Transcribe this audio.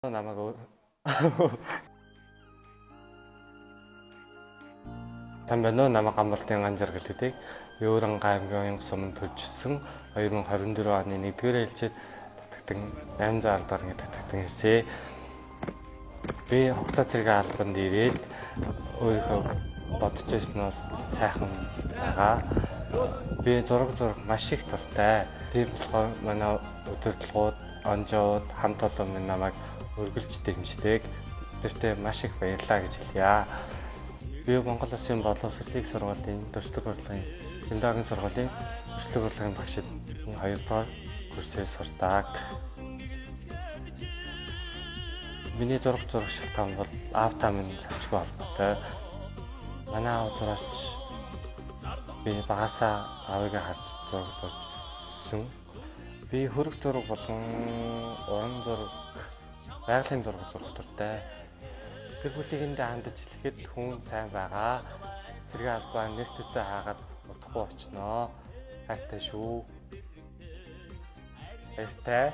намайг сайн байна уу? Намайг Гамбалтын Ганжар гэлдэг. Өөрөнгө аймгийн суманд төржсөн 2024 оны 1-р ээлжид татагдсан 860 дараагийн татагдсан ирсэн. Би хугацаа зэрэг албанд ирээд өөрийнхөө бодож байснаас сайхан байгаа. Би зураг маш их дуртай. Тийм болохоор манай удирдлагууд, онжууд, хамт олон минь намайг өргөлж дэмждэг. Тэртээ маш их баярлалаа гэж хэлье. Би Монгол Улсын боловсролын сургуулийн дөсдөг урлагийн Тэмдээгийн сургуулийн дөсдөг урлагийн багшид 2 дугаар курсээр сурдаг. Миний зураг шалтгаан бол аавтай минь салшгүй холбоотой. Манай аав зураач. Би багасаа аавыгаа харж зураг зурсан. Би хөрөг зураг болон уран зураг, байгалийн зураг зурх дуртай. Тэр бүлэгэндээ хандаж хэлэхэд хүн сайн байгаа. Цэргийн албаа нэртэйтэй хаагаад удахгүй очноо. Хайртай шүү. Баяртай.